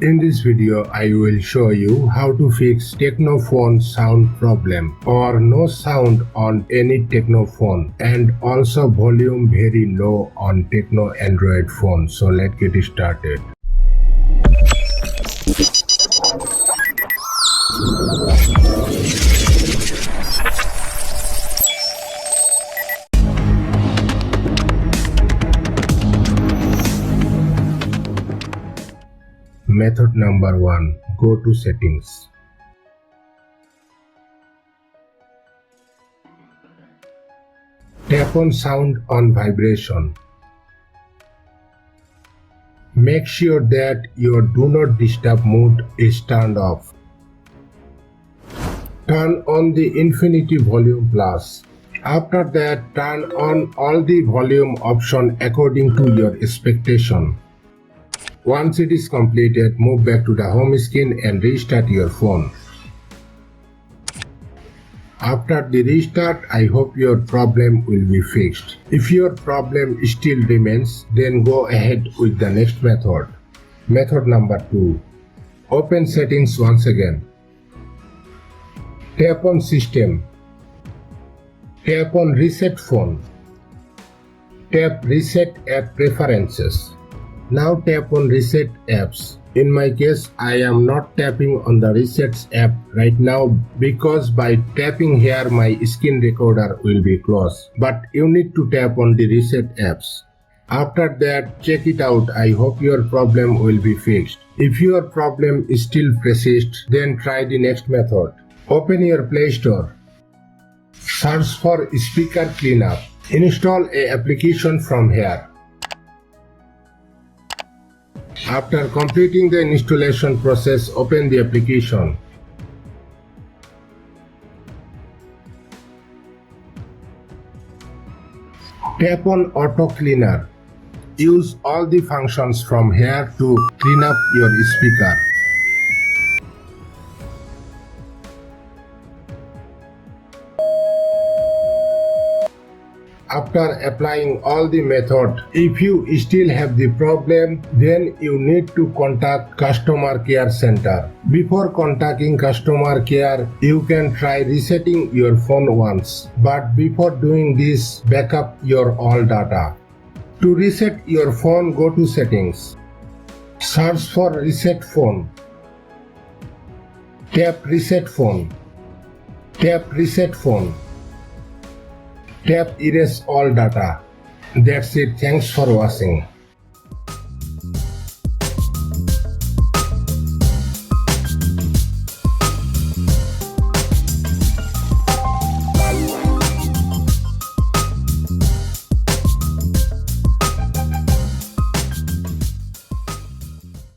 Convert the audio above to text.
In this video, I will show you how to fix Tecno Phone Sound Problem or no sound on any Tecno phone and also volume very low on Tecno Android phone. So let's get started. Method number 1. Go to Settings. Tap on Sound on Vibration. Make sure that your Do Not Disturb mode is turned off. Turn on the Infinity Volume Plus. After that, turn on all the volume options according to your expectation. Once it is completed, move back to the home screen and restart your phone. After the restart, I hope your problem will be fixed. If your problem still remains, then go ahead with the next method. Method number 2. Open Settings once again. Tap on System. Tap on Reset Phone. Tap Reset App Preferences. Now tap on Reset Apps. In my case, I am not tapping on the Resets app right now because by tapping here my screen recorder will be closed. But you need to tap on the Reset Apps. After that, check it out. I hope your problem will be fixed. If your problem still persists, then try the next method. Open your Play Store. Search for Speaker Cleanup. Install an application from here. After completing the installation process, open the application. Tap on Auto Cleaner. Use all the functions from here to clean up your speaker. After applying all the method, if you still have the problem, then you need to contact Customer Care Center. Before contacting Customer Care, you can try resetting your phone once. But before doing this, backup your all data. To reset your phone, go to Settings. Search for Reset Phone. Tap Reset Phone. Tap Reset Phone. Tap Erase All Data. That's it. Thanks for watching.